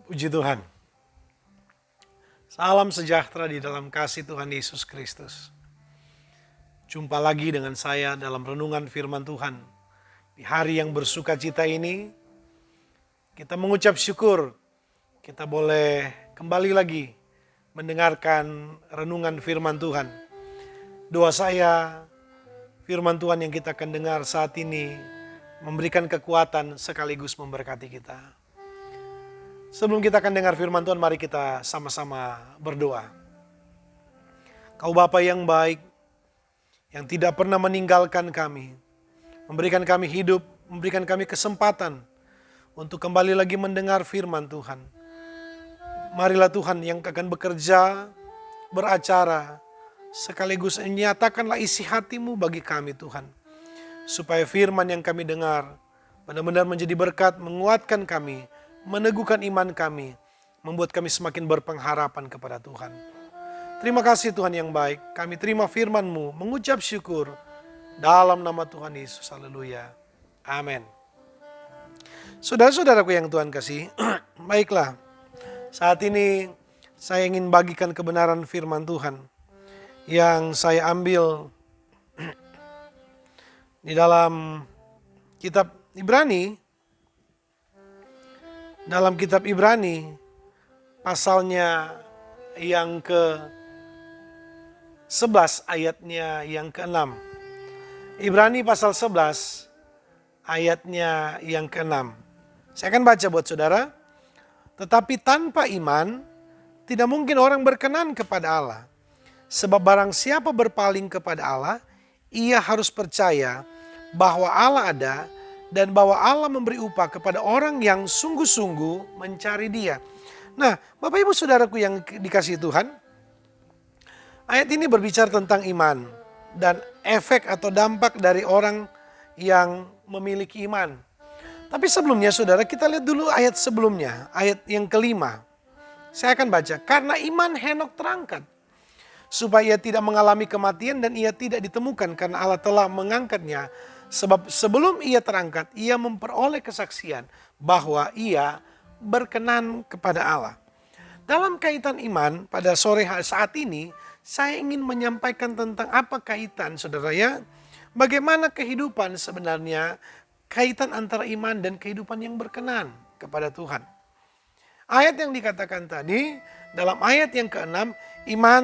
Puji Tuhan. Salam sejahtera di dalam kasih Tuhan Yesus Kristus. Jumpa lagi dengan saya dalam renungan firman Tuhan. Di hari yang bersuka cita ini, kita mengucap syukur. Kita boleh kembali lagi mendengarkan renungan firman Tuhan. Doa saya, firman Tuhan yang kita akan dengar saat ini memberikan kekuatan sekaligus memberkati kita. Sebelum kita akan dengar firman Tuhan, mari kita sama-sama berdoa. Kau Bapa yang baik, yang tidak pernah meninggalkan kami, memberikan kami hidup, memberikan kami kesempatan untuk kembali lagi mendengar firman Tuhan. Marilah Tuhan yang akan bekerja, beracara, sekaligus nyatakanlah isi hati-Mu bagi kami Tuhan. Supaya firman yang kami dengar benar-benar menjadi berkat, menguatkan kami, meneguhkan iman kami, membuat kami semakin berpengharapan kepada Tuhan. Terima kasih Tuhan yang baik, kami terima firman-Mu, mengucap syukur dalam nama Tuhan Yesus, haleluya, amin. Saudara-saudaraku yang Tuhan kasih, baiklah, saat ini saya ingin bagikan kebenaran firman Tuhan yang saya ambil di dalam kitab Ibrani. Dalam kitab Ibrani, pasalnya yang ke-11 ayatnya yang ke-6. Ibrani pasal 11 ayatnya yang ke-6. Saya akan baca buat saudara. Tetapi tanpa iman, tidak mungkin orang berkenan kepada Allah. Sebab barang siapa berpaling kepada Allah, ia harus percaya bahwa Allah ada, dan bahwa Allah memberi upah kepada orang yang sungguh-sungguh mencari Dia. Nah, Bapak Ibu Saudaraku yang dikasihi Tuhan, ayat ini berbicara tentang iman dan efek atau dampak dari orang yang memiliki iman. Tapi sebelumnya saudara, kita lihat dulu ayat sebelumnya, ayat yang kelima. Saya akan baca, karena iman Henok terangkat, supaya ia tidak mengalami kematian dan ia tidak ditemukan karena Allah telah mengangkatnya. Sebab sebelum ia terangkat, ia memperoleh kesaksian bahwa ia berkenan kepada Allah. Dalam kaitan iman, pada sore saat ini, saya ingin menyampaikan tentang apa kaitan, saudara ya. Bagaimana kehidupan sebenarnya, kaitan antara iman dan kehidupan yang berkenan kepada Tuhan. Ayat yang dikatakan tadi, dalam ayat yang ke-6, iman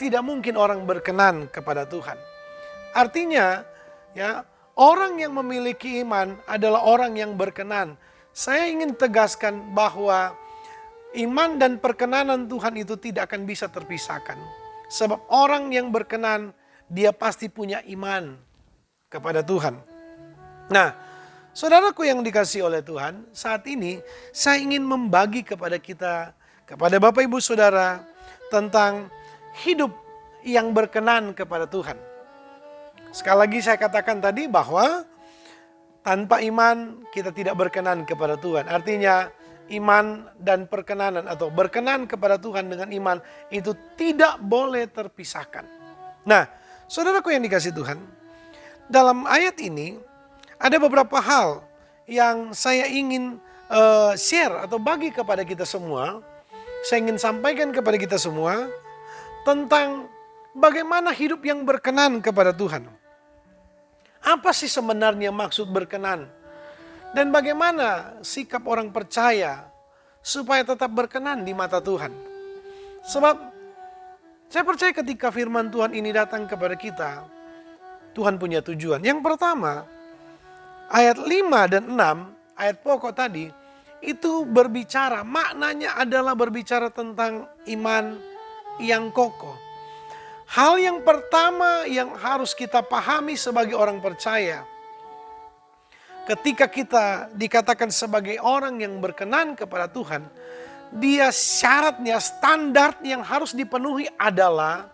tidak mungkin orang berkenan kepada Tuhan. Artinya, ya, orang yang memiliki iman adalah orang yang berkenan. Saya ingin tegaskan bahwa iman dan perkenanan Tuhan itu tidak akan bisa terpisahkan. Sebab orang yang berkenan, dia pasti punya iman kepada Tuhan. Nah, saudaraku yang dikasihi oleh Tuhan, saat ini saya ingin membagi kepada kita, kepada Bapak Ibu Saudara, tentang hidup yang berkenan kepada Tuhan. Sekali lagi saya katakan tadi bahwa tanpa iman kita tidak berkenan kepada Tuhan. Artinya iman dan perkenanan atau berkenan kepada Tuhan dengan iman itu tidak boleh terpisahkan. Nah, saudaraku yang dikasihi Tuhan, dalam ayat ini ada beberapa hal yang saya ingin share atau bagi kepada kita semua. Saya ingin sampaikan kepada kita semua tentang bagaimana hidup yang berkenan kepada Tuhan. Apa sih sebenarnya maksud berkenan? Dan bagaimana sikap orang percaya supaya tetap berkenan di mata Tuhan? Sebab saya percaya ketika firman Tuhan ini datang kepada kita, Tuhan punya tujuan. Yang pertama, ayat 5 dan 6, ayat pokok tadi, itu berbicara, maknanya adalah berbicara tentang iman yang kokoh. Hal yang pertama yang harus kita pahami sebagai orang percaya, ketika kita dikatakan sebagai orang yang berkenan kepada Tuhan, dia syaratnya, standar yang harus dipenuhi adalah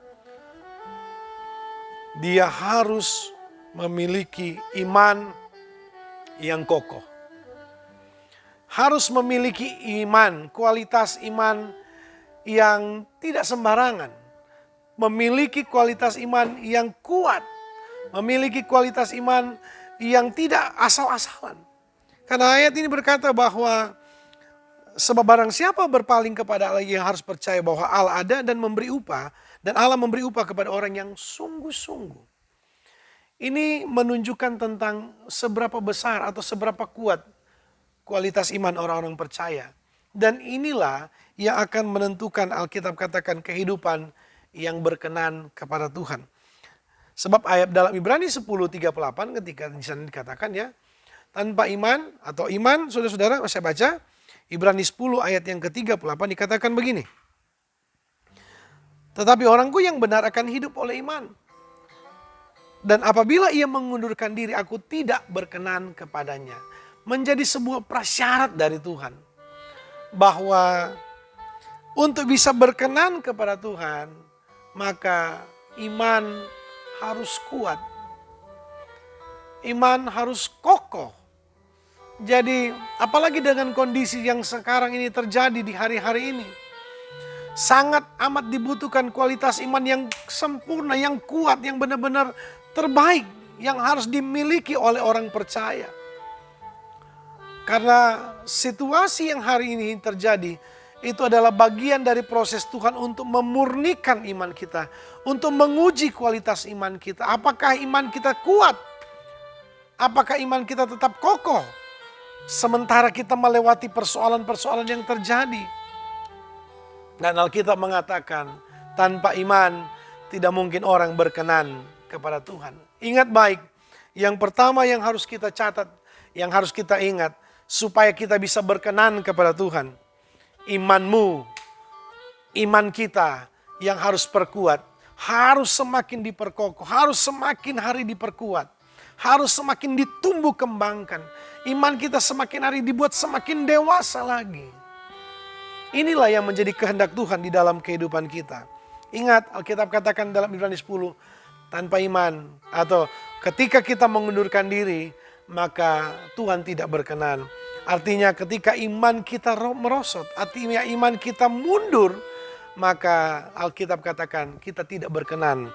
dia harus memiliki iman yang kokoh. Harus memiliki iman, kualitas iman yang tidak sembarangan. Memiliki kualitas iman yang kuat, memiliki kualitas iman yang tidak asal-asalan. Karena ayat ini berkata bahwa Sebab barang siapa berpaling kepada Allah, yang harus percaya bahwa Allah ada dan memberi upah. Dan Allah memberi upah kepada orang yang sungguh-sungguh. Ini menunjukkan tentang seberapa besar atau seberapa kuat kualitas iman orang-orang percaya. Dan inilah yang akan menentukan, Alkitab katakan, kehidupan yang berkenan kepada Tuhan. Sebab ayat dalam Ibrani 10:38 ketika di sana dikatakan ya, tanpa iman atau iman, saudara-saudara, saya baca Ibrani 10 ayat yang ke-38 dikatakan begini. Tetapi orangku yang benar akan hidup oleh iman. Dan apabila ia mengundurkan diri, aku tidak berkenan kepadanya. Menjadi sebuah prasyarat dari Tuhan. Bahwa untuk bisa berkenan kepada Tuhan, maka iman harus kuat. Iman harus kokoh. Jadi apalagi dengan kondisi yang sekarang ini terjadi di hari-hari ini. Sangat amat dibutuhkan kualitas iman yang sempurna, yang kuat, yang benar-benar terbaik. Yang harus dimiliki oleh orang percaya. Karena situasi yang hari ini terjadi, itu adalah bagian dari proses Tuhan untuk memurnikan iman kita. Untuk menguji kualitas iman kita. Apakah iman kita kuat? Apakah iman kita tetap kokoh? Sementara kita melewati persoalan-persoalan yang terjadi. Dan Alkitab mengatakan, tanpa iman tidak mungkin orang berkenan kepada Tuhan. Ingat baik, yang pertama yang harus kita catat, yang harus kita ingat, supaya kita bisa berkenan kepada Tuhan. Imanmu, iman kita yang harus perkuat, harus semakin diperkokoh, harus semakin hari diperkuat, harus semakin ditumbuh kembangkan. Iman kita semakin hari dibuat semakin dewasa lagi. Inilah yang menjadi kehendak Tuhan di dalam kehidupan kita. Ingat, Alkitab katakan dalam Ibrani 10, tanpa iman atau ketika kita mengundurkan diri, maka Tuhan tidak berkenan. Artinya ketika iman kita merosot, artinya iman kita mundur, maka Alkitab katakan kita tidak berkenan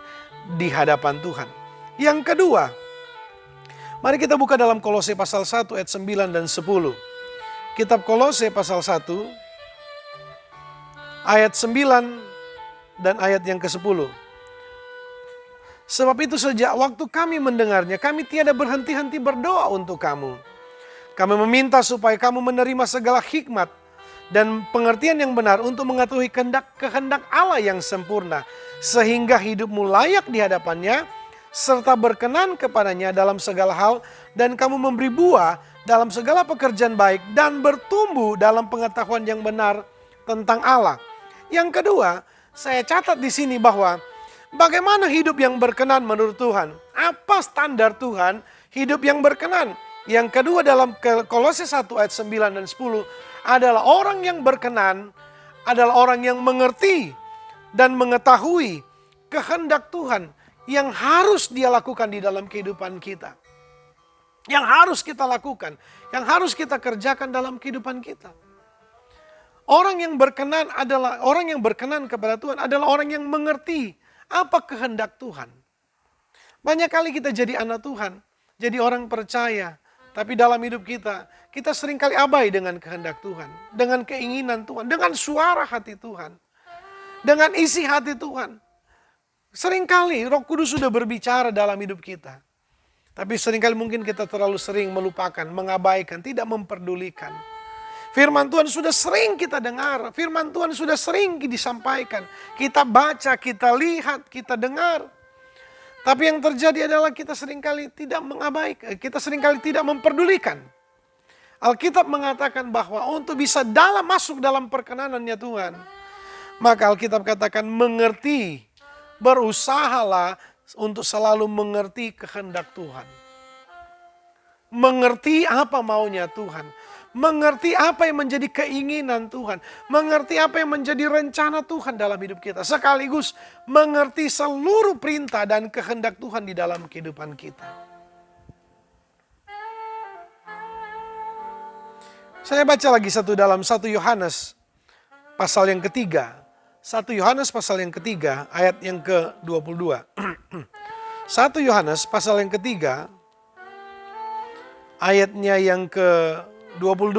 di hadapan Tuhan. Yang kedua, mari kita buka dalam Kolose pasal 1 ayat 9 dan 10. Kitab Kolose pasal 1 ayat 9 dan ayat yang ke-10. Sebab itu sejak waktu kami mendengarnya, kami tiada berhenti-henti berdoa untuk kamu. Kami meminta supaya kamu menerima segala hikmat dan pengertian yang benar untuk mengetahui kehendak Allah yang sempurna. Sehingga hidupmu layak di hadapannya, serta berkenan kepadanya dalam segala hal, dan kamu memberi buah dalam segala pekerjaan baik, dan bertumbuh dalam pengetahuan yang benar tentang Allah. Yang kedua, saya catat di sini bahwa bagaimana hidup yang berkenan menurut Tuhan. Apa standar Tuhan hidup yang berkenan? Yang kedua dalam Kolose 1 ayat 9 dan 10 adalah orang yang berkenan adalah orang yang mengerti dan mengetahui kehendak Tuhan yang harus dia lakukan di dalam kehidupan kita. Yang harus kita lakukan, yang harus kita kerjakan dalam kehidupan kita. Orang yang berkenan kepada Tuhan adalah orang yang mengerti apa kehendak Tuhan. Banyak kali kita jadi anak Tuhan, jadi orang percaya. Tapi dalam hidup kita seringkali abai dengan kehendak Tuhan. Dengan keinginan Tuhan, dengan suara hati Tuhan. Dengan isi hati Tuhan. Seringkali Roh Kudus sudah berbicara dalam hidup kita. Tapi seringkali mungkin kita terlalu sering melupakan, mengabaikan, tidak memperdulikan. Firman Tuhan sudah sering kita dengar. Firman Tuhan sudah sering disampaikan. Kita baca, kita lihat, kita dengar. Tapi yang terjadi adalah kita seringkali tidak mengabaikan, kita seringkali tidak memperdulikan. Alkitab mengatakan bahwa untuk bisa masuk dalam perkenanannya Tuhan, maka Alkitab katakan mengerti, berusahalah untuk selalu mengerti kehendak Tuhan. Mengerti apa maunya Tuhan. Mengerti apa yang menjadi keinginan Tuhan. Mengerti apa yang menjadi rencana Tuhan dalam hidup kita. Sekaligus mengerti seluruh perintah dan kehendak Tuhan di dalam kehidupan kita. Saya baca lagi dalam 1 Yohanes pasal yang ketiga. 1 Yohanes pasal yang ketiga ayat yang ke-22. 1 Yohanes pasal yang ketiga ayatnya yang ke-22.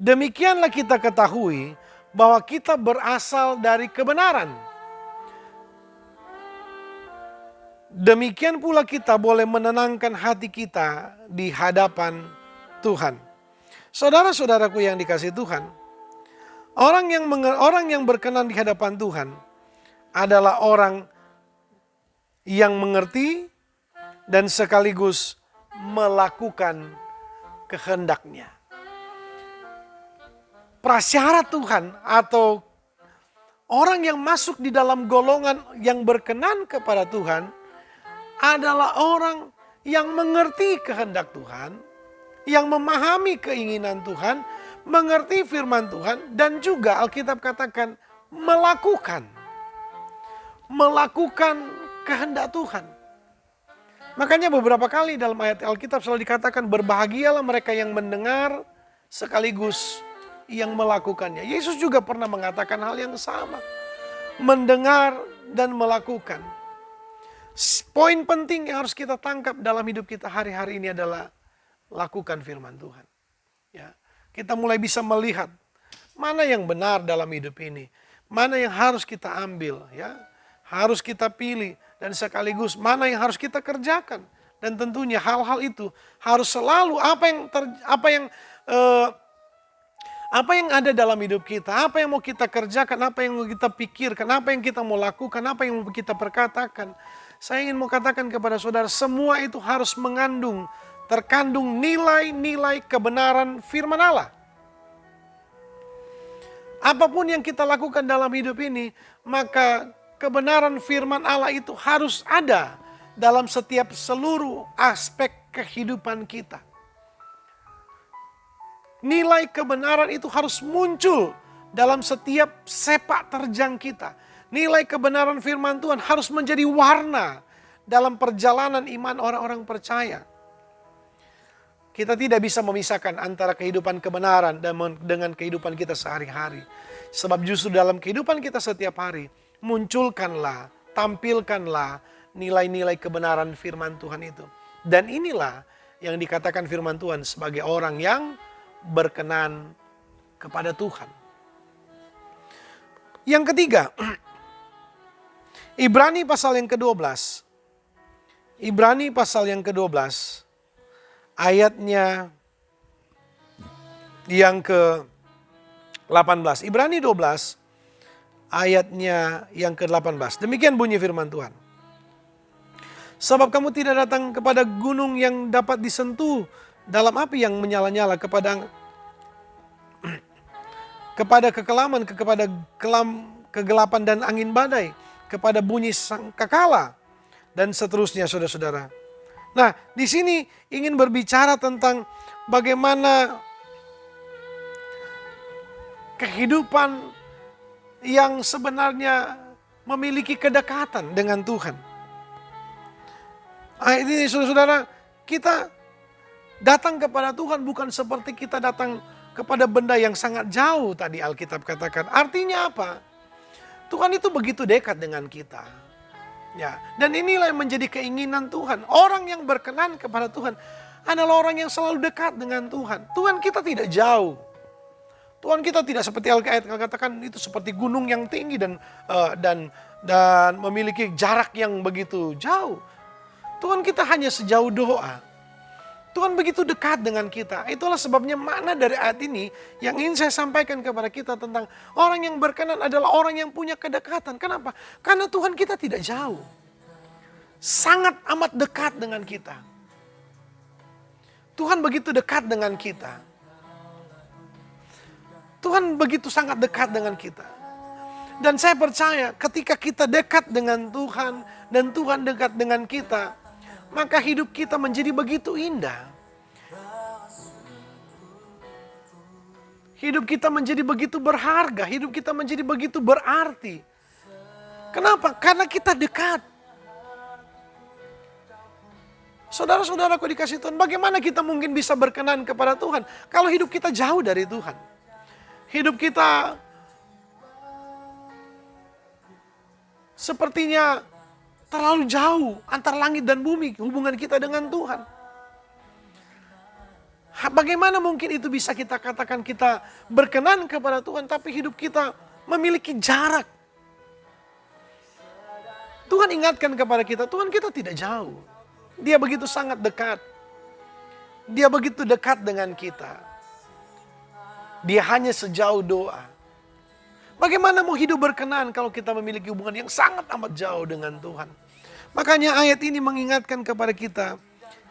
Demikianlah kita ketahui bahwa kita berasal dari kebenaran. Demikian pula kita boleh menenangkan hati kita di hadapan Tuhan. Saudara-saudaraku yang dikasihi Tuhan, orang yang berkenan di hadapan Tuhan adalah orang yang mengerti dan sekaligus melakukan kehendak-Nya. Prasyarat Tuhan atau orang yang masuk di dalam golongan yang berkenan kepada Tuhan adalah orang yang mengerti kehendak Tuhan, yang memahami keinginan Tuhan, mengerti firman Tuhan, dan juga Alkitab katakan melakukan kehendak Tuhan. Makanya beberapa kali dalam ayat Alkitab selalu dikatakan berbahagialah mereka yang mendengar sekaligus yang melakukannya. Yesus juga pernah mengatakan hal yang sama. Mendengar dan melakukan. Poin penting yang harus kita tangkap dalam hidup kita hari-hari ini adalah lakukan firman Tuhan. Ya, kita mulai bisa melihat mana yang benar dalam hidup ini, mana yang harus kita ambil, ya, harus kita pilih, dan sekaligus mana yang harus kita kerjakan. Dan tentunya hal-hal itu harus selalu apa yang ada dalam hidup kita, apa yang mau kita kerjakan, apa yang mau kita pikirkan, apa yang kita mau lakukan, apa yang mau kita perkatakan. Saya ingin mau katakan kepada saudara, semua itu harus terkandung nilai-nilai kebenaran firman Allah. Apapun yang kita lakukan dalam hidup ini, maka kebenaran firman Allah itu harus ada dalam seluruh aspek kehidupan kita. Nilai kebenaran itu harus muncul dalam setiap sepak terjang kita. Nilai kebenaran firman Tuhan harus menjadi warna dalam perjalanan iman orang-orang percaya. Kita tidak bisa memisahkan antara kehidupan kebenaran dengan kehidupan kita sehari-hari. Sebab justru dalam kehidupan kita setiap hari, munculkanlah, tampilkanlah nilai-nilai kebenaran firman Tuhan itu. Dan inilah yang dikatakan firman Tuhan sebagai orang yang berkenan kepada Tuhan. Yang ketiga, Ibrani pasal yang ke-12. Ibrani pasal yang ke-12 ayatnya yang ke-18. Ibrani 12 ayatnya yang ke-18. Demikian bunyi firman Tuhan. Sebab kamu tidak datang kepada gunung yang dapat disentuh dalam api yang menyala-nyala, kepada kekelaman, kepada kegelapan dan angin badai, kepada bunyi sangkakala, dan seterusnya, saudara-saudara. Nah, di sini ingin berbicara tentang bagaimana kehidupan yang sebenarnya memiliki kedekatan dengan Tuhan. Ini saudara-saudara, kita datang kepada Tuhan bukan seperti kita datang kepada benda yang sangat jauh tadi Alkitab katakan. Artinya apa? Tuhan itu begitu dekat dengan kita. Ya, dan inilah yang menjadi keinginan Tuhan. Orang yang berkenan kepada Tuhan adalah orang yang selalu dekat dengan Tuhan. Tuhan kita tidak jauh. Tuhan kita tidak seperti ayat katakan itu seperti gunung yang tinggi dan memiliki jarak yang begitu jauh. Tuhan kita hanya sejauh doa. Tuhan begitu dekat dengan kita. Itulah sebabnya makna dari ayat ini yang ingin saya sampaikan kepada kita tentang orang yang berkenan adalah orang yang punya kedekatan. Kenapa? Karena Tuhan kita tidak jauh. Sangat amat dekat dengan kita. Tuhan begitu dekat dengan kita. Tuhan begitu sangat dekat dengan kita. Dan saya percaya ketika kita dekat dengan Tuhan dan Tuhan dekat dengan kita, maka hidup kita menjadi begitu indah. Hidup kita menjadi begitu berharga. Hidup kita menjadi begitu berarti. Kenapa? Karena kita dekat. Saudara-saudaraku dikasih Tuhan, bagaimana kita mungkin bisa berkenan kepada Tuhan kalau hidup kita jauh dari Tuhan? Hidup kita sepertinya terlalu jauh antara langit dan bumi hubungan kita dengan Tuhan. Bagaimana mungkin itu bisa kita katakan kita berkenan kepada Tuhan, tapi hidup kita memiliki jarak. Tuhan ingatkan kepada kita, Tuhan kita tidak jauh. Dia begitu sangat dekat. Dia begitu dekat dengan kita. Dia hanya sejauh doa. Bagaimana mau hidup berkenan kalau kita memiliki hubungan yang sangat amat jauh dengan Tuhan? Makanya ayat ini mengingatkan kepada kita,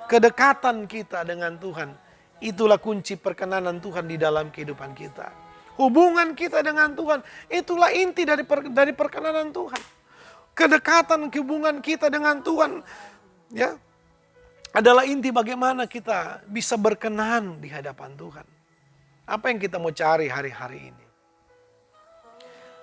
kedekatan kita dengan Tuhan. Itulah kunci perkenanan Tuhan di dalam kehidupan kita. Hubungan kita dengan Tuhan, itulah inti dari perkenanan Tuhan. Kedekatan hubungan kita dengan Tuhan, ya, adalah inti bagaimana kita bisa berkenan di hadapan Tuhan. Apa yang kita mau cari hari-hari ini?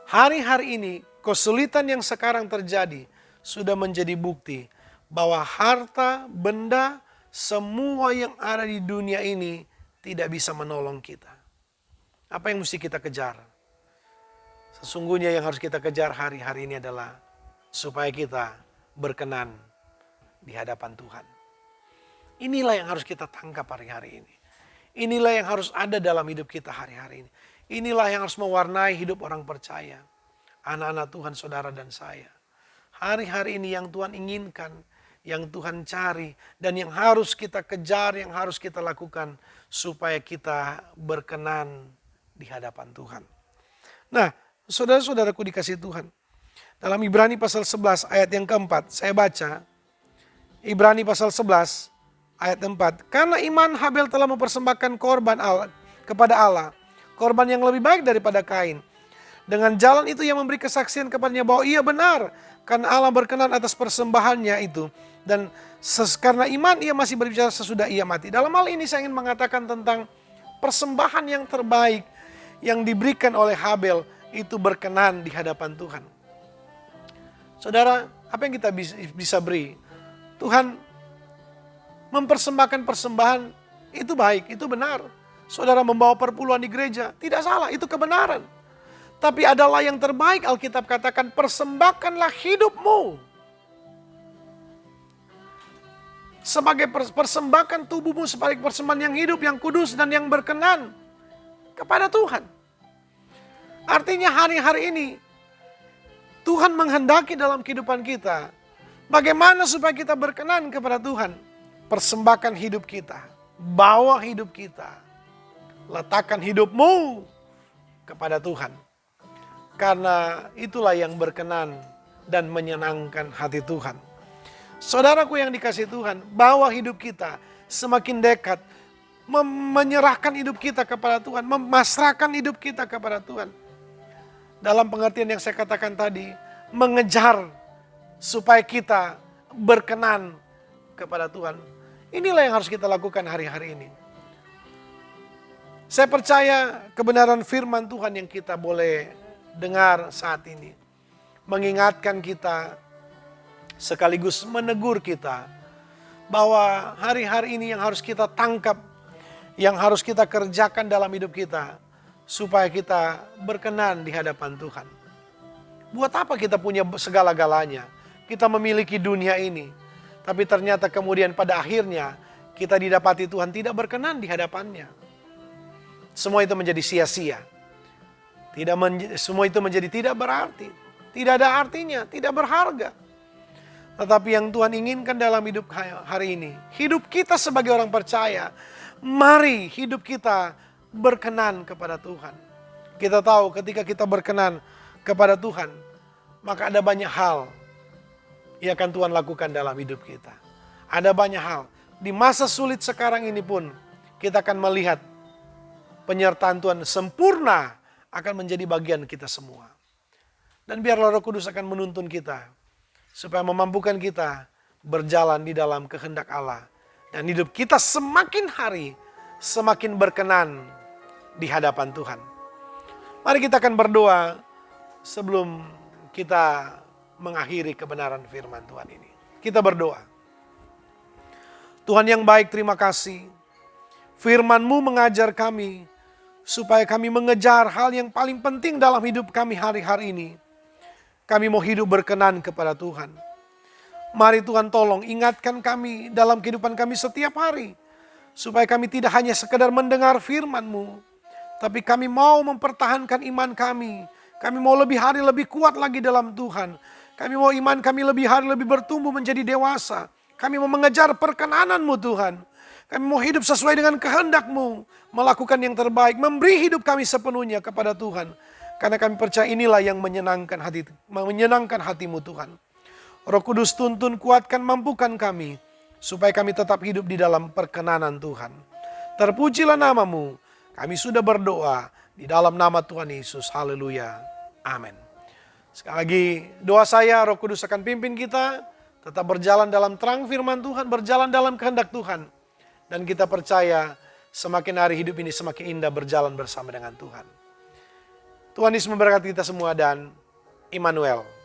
Hari-hari ini, kesulitan yang sekarang terjadi sudah menjadi bukti bahwa harta, benda, semua yang ada di dunia ini tidak bisa menolong kita. Apa yang mesti kita kejar? Sesungguhnya yang harus kita kejar hari-hari ini adalah supaya kita berkenan di hadapan Tuhan. Inilah yang harus kita tangkap hari-hari ini. Inilah yang harus ada dalam hidup kita hari-hari ini. Inilah yang harus mewarnai hidup orang percaya. Anak-anak Tuhan, saudara dan saya. Hari-hari ini yang Tuhan inginkan, yang Tuhan cari, dan yang harus kita kejar, yang harus kita lakukan supaya kita berkenan di hadapan Tuhan. Nah, saudara-saudaraku dikasih Tuhan. Dalam Ibrani pasal 11 ayat yang keempat, saya baca. Ibrani pasal 11 ayat 4. Karena iman Habel telah mempersembahkan korban kepada Allah. Korban yang lebih baik daripada Kain. Dengan jalan itu ia memberi kesaksian kepadanya bahwa ia benar. Karena Allah berkenan atas persembahannya itu. Dan karena iman ia masih berbicara sesudah ia mati. Dalam hal ini saya ingin mengatakan tentang persembahan yang terbaik yang diberikan oleh Habel itu berkenan di hadapan Tuhan. Saudara, apa yang kita bisa beri? Tuhan mempersembahkan persembahan itu baik, itu benar. Saudara membawa perpuluhan di gereja, tidak salah, itu kebenaran. Tapi adalah yang terbaik, Alkitab katakan persembahkanlah hidupmu. Sebagai persembahkan tubuhmu sebagai persembahan yang hidup, yang kudus dan yang berkenan kepada Tuhan. Artinya hari-hari ini Tuhan menghendaki dalam kehidupan kita. Bagaimana supaya kita berkenan kepada Tuhan? Persembahkan hidup kita. Bawa hidup kita. Letakkan hidupmu kepada Tuhan. Karena itulah yang berkenan dan menyenangkan hati Tuhan. Saudaraku yang dikasih Tuhan, bawa hidup kita semakin dekat. Menyerahkan hidup kita kepada Tuhan. Memasrahkan hidup kita kepada Tuhan. Dalam pengertian yang saya katakan tadi, mengejar supaya kita berkenan kepada Tuhan. Inilah yang harus kita lakukan hari-hari ini. Saya percaya kebenaran firman Tuhan yang kita boleh dengar saat ini mengingatkan kita sekaligus menegur kita bahwa hari-hari ini yang harus kita tangkap, yang harus kita kerjakan dalam hidup kita supaya kita berkenan di hadapan Tuhan. Buat apa kita punya segala-galanya? Kita memiliki dunia ini. Tapi ternyata kemudian pada akhirnya kita didapati Tuhan tidak berkenan di hadapannya. Semua itu menjadi sia-sia. Semua itu menjadi tidak berarti. Tidak ada artinya, tidak berharga. Tetapi yang Tuhan inginkan dalam hidup hari ini, hidup kita sebagai orang percaya, mari hidup kita berkenan kepada Tuhan. Kita tahu ketika kita berkenan kepada Tuhan, maka ada banyak hal yang akan Tuhan lakukan dalam hidup kita. Ada banyak hal. Di masa sulit sekarang ini pun, kita akan melihat penyertaan Tuhan sempurna akan menjadi bagian kita semua. Dan biarlah Roh Kudus akan menuntun kita, supaya memampukan kita berjalan di dalam kehendak Allah. Dan hidup kita semakin hari, semakin berkenan di hadapan Tuhan. Mari kita akan berdoa sebelum kita mengakhiri kebenaran firman Tuhan ini. Kita berdoa. Tuhan yang baik, terima kasih. Firman-Mu mengajar kami supaya kami mengejar hal yang paling penting dalam hidup kami hari-hari ini. Kami mau hidup berkenan kepada Tuhan. Mari Tuhan tolong ingatkan kami dalam kehidupan kami setiap hari. Supaya kami tidak hanya sekedar mendengar firman-Mu, tapi kami mau mempertahankan iman kami. Kami mau lebih hari lebih kuat lagi dalam Tuhan. Kami mau iman kami lebih hari lebih bertumbuh menjadi dewasa. Kami mau mengejar perkenanan-Mu Tuhan. Kami mau hidup sesuai dengan kehendak-Mu. Melakukan yang terbaik. Memberi hidup kami sepenuhnya kepada Tuhan. Karena kami percaya inilah yang menyenangkan hati-Mu Tuhan. Roh Kudus tuntun, kuatkan, mampukan kami. Supaya kami tetap hidup di dalam perkenanan Tuhan. Terpujilah nama-Mu. Kami sudah berdoa di dalam nama Tuhan Yesus. Haleluya. Amin. Sekali lagi doa saya, Roh Kudus akan pimpin kita. Tetap berjalan dalam terang firman Tuhan. Berjalan dalam kehendak Tuhan. Dan kita percaya semakin hari hidup ini semakin indah berjalan bersama dengan Tuhan. Tuhan Yesus memberkati kita semua dan Immanuel.